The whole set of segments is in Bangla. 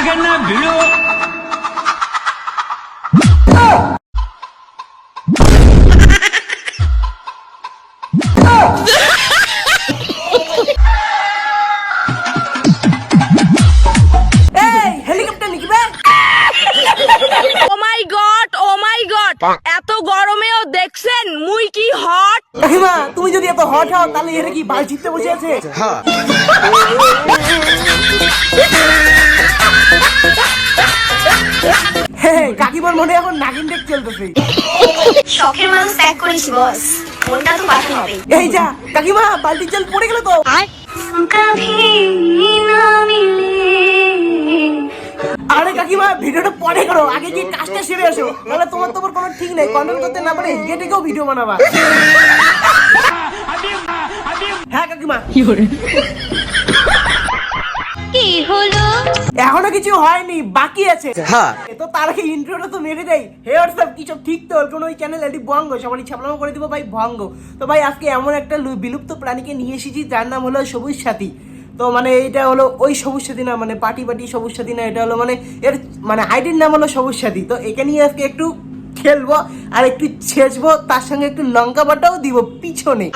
करना भिड़ो। এত গরমেও দেখছেন মুই কি হট। কাকিমা তুমি যদি এত হট হও তাহলে এরা কি বাল চিপতে বসে আছে? হ্যাঁ কাকিমার মনে এখন নাগিন ডেক চলতেছে। শখের মানুষ ত্যাগ করেছি বস, মনটা তো পাঠানো হবে। এই যা কাকিমা বালতি জল পড়ে গেল তো। আরে কাকিমা ভিডিওটা পরে করো, আগে গিয়ে কাজটা সেরে আসো, নাহলে তোমার কোনো ঠিক নেই, কন্টেন্ট করতে না পারে গেটেও ভিডিও বানাবা। হ্যাঁ কাকিমা কি হলো? এখনো কিছু হয়নি, বাকি আছে। তো তার আগে ইন্ট্রোটা তো মেরে দেই। হে হোয়াটসঅ্যাপ, কিছু ঠিক তো কোন ওই চ্যানেল এডি ভঙ্গ, সবারই ছাপলামো করে দিব ভাই ভঙ্গ। তো ভাই আজকে এমন একটা বিলুপ্ত প্রাণীকে নিয়ে এসেছি যার নাম হলো সবুজ সাথী। তো মানে এটা হলো ওই সবুজ সাথী না, মানে পাটি সবুজ সাথী না, এটা হলো মানে এর মানে আইডির নাম হলো সবুজ সাথী। তো একে নিয়ে আজকে একটু খেলবো আর একটু ছেঁচবো, তার সঙ্গে একটু লঙ্কা বাটাও দিব পিছনে।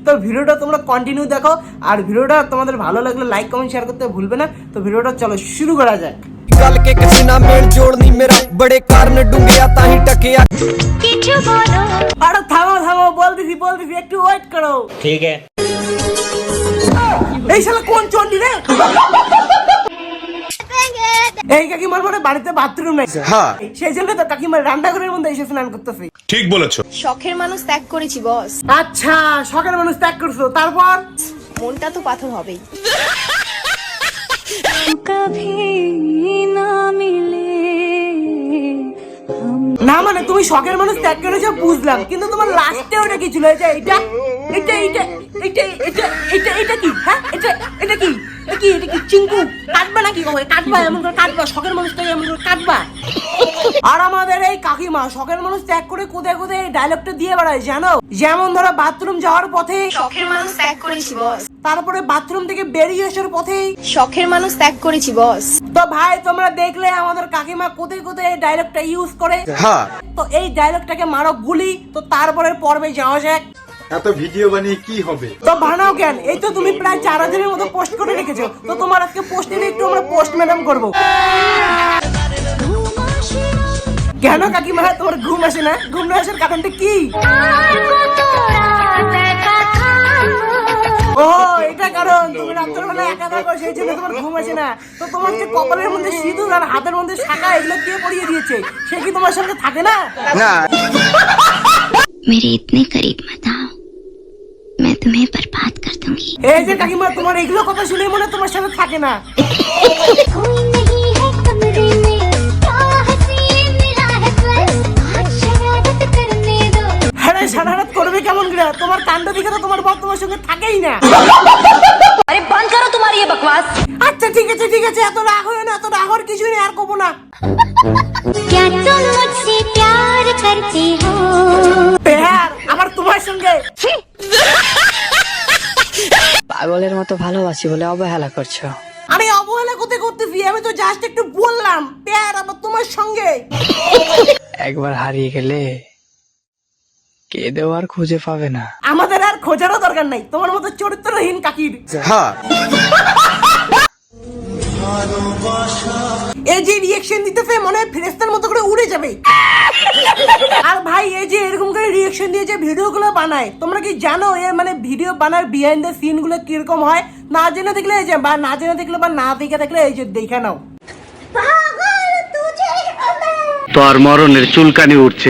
তো ভিডিওটা তোমরা কন্টিনিউ দেখো, আর ভিডিওটা তোমাদের ভালো লাগলে লাইক কমেন্ট শেয়ার করতে ভুলবে না। তো ভিডিওটা চলো শুরু করা যাক। गल के किसी ना मेल जोड़ नहीं मेरा बड़े कारण डूंगिया ताही टकिया। কিছু বলো। আরে থামো বলতেছি একটু ওয়েট করো। ठीक है। এই শালা কোন চন্ডি রে? এই কাকিমার পরে বাড়িতে বাথরুম নাই, সেই জন্য তো কাকিমার রান্নাঘরের মধ্যে এসে স্নান করতেছে। ঠিক বলেছো। শখের মানুষ ত্যাগ করেছি বস, আচ্ছা সকালের মানুষ ত্যাগ করছো, তারপর মনটা তো পাথর হবেই। না মানে তুমি শখের মানুষ ত্যাগ করেছো বুঝলাম, কিন্তু তোমার লাস্টে ওটা কি ছিল? এটা এটা এটা এটা এটা এটা এটা এটা কি? হ্যাঁ এটা এটা কি? এটা কি চিঙ্কু কাটবা নাকি? কাটবা এমন করে কাটবা, শখের মানুষটাকে এমন করে কাটবা। আর আমাদের এই কাকিমা শখের মানুষ ত্যাগ করে কোথায় এই ডায়লগটা দিয়ে বেড়ায় জানো? যেমন ধরো বাথরুম যাওয়ার পথে শখের মানুষ ত্যাগ করেছি বস, তারপরে বাথরুম থেকে বেরিয়ে আসার পথে শখের মানুষ ত্যাগ করেছি বস। তো ভাই তোমরা দেখলে আমাদের কাকিমা কোথায় এই ডায়লগটা ইউজ করে। তো এই ডায়লগটাকে মারো গুলি। তো তারপরের পর্বে যাওয়া যাক। এত ভিডিও বানিয়ে কি হবে? তো বানাও কেন? এই তো তুমি প্রায় 4000-এর মতো পোস্ট করে রেখেছো। তো তোমার আজকে পোস্টে একটু আমরা পোস্ট ম্যাডাম করবো। কেন কাকিমা তোমার ঘুম আসে না? ঘুম না আসার কারণটা কি? ও এটা কারণ তুমি রাত্রেবেলা একা থাকো, সেই জন্য তোমার ঘুম আসে না। তো তোমার যে কপালের মধ্যে সিঁদুর আর হাতের মধ্যে শাখা, এগুলো কে পরিয়ে দিয়েছে? সে কি তোমার সঙ্গে থাকে না? मेरे इतने करीब मत आओ, मैं तुम्हें बर्बाद कर दूंगी। এই যে কাকিমা তোমার এগুলো কথা শুনে মনে তোমার সাথে থাকে না। कोई नहीं है कमरे में, क्या हंसी मेरा है पर, आज शरारत करने दो। হ্যাঁ সারারাত করবে কেমন করে? তোমার কাণ্ড দিকে তো তোমার বর তোমার সঙ্গে থাকেই না। अरे बंद करो तुम्हारी ये बकवास। আচ্ছা ঠিক আছে এত রাগ হয় না, এত রাগ হওয়ার কিছুই নেই, আর কবো না। क्या तुम मुझसे प्यार करते हो? প্যার আবার তোমার সঙ্গে? পাগলের মতো ভালোবাসি বলে অবহেলা করছো। আরে অবহেলা কোথায় করতেছি? আমি তো জাস্ট একটু বললাম প্যার আবার তোমার সঙ্গে। একবার হারিয়ে গেলে কেঁদেও আর খুঁজে পাবে না। আমাদের আর খোঁজারও দরকার নাই তোমার মতো চরিত্রহীন কাকির। এই যে রিয়েকশন দিতেছে মনে হয় ফেরেশতার মতো করে উড়ে যাবে। আর ভাই এই যে এরকম করে রিয়েকশন দিয়ে যে ভিডিওগুলো বানায়, তোমরা কি জানো এর মানে ভিডিও বানার বিহাইন্ড দ্য সিন গুলো কিরকম হয়? না জেনে দেখলে এই যে, বা না জেনে দেখলে বা না দেখে দেখলে এই যে দেখে নাও। তোর মরণের চুলকানি উঠছে।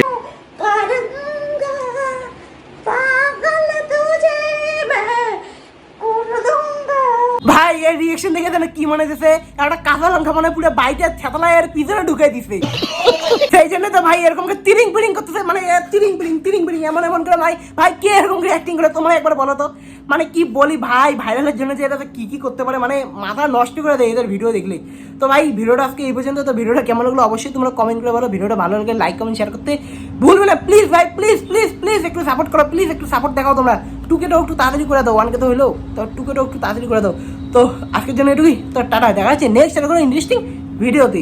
ভাই এই রিয়েকশন দেখে জানো কি মনে হচ্ছে? একটা কাঁচা লঙ্কা মানে পুরো বাইটা থেতলায় আর পিছনে ঢুকাই দিছে। সেই জন্য তো ভাই এরকম করে তিরিং বিরিং করতেছে, মানে তিরিং বিরিং এমন করে। ভাই কে এরকম করে অ্যাক্টিং করে তোমরা একবার বলো তো। মানে কি বলি ভাই, ভাইরালের জন্য যে এটা কি করতে পারে, মানে মাথা নষ্ট করে দেয় এদের ভিডিও দেখলে। তো ভাই ভিডিওটা আজকে এই পর্যন্ত। তো ভিডিওটা কেমন লাগলো অবশ্যই তোমরা কমেন্ট করে বলো। ভিডিওটা ভালো লাগলে লাইক কমেন্ট শেয়ার করতে ভুলবে না প্লিজ ভাই, প্লিজ একটু সাপোর্ট করো, প্লিজ একটু সাপোর্ট দেখাও তোমরা। 2Kটাও একটু তাড়াতাড়ি করে দাও, 1K তো হলো, তো 2Kটাও একটু তাড়াতাড়ি করে দাও। তো আজকের জন্য এটুকুই। তো টাটা, দেখা যাচ্ছে নেক্সট একটা কোনো ইন্টারেস্টিং ভিডিওতে।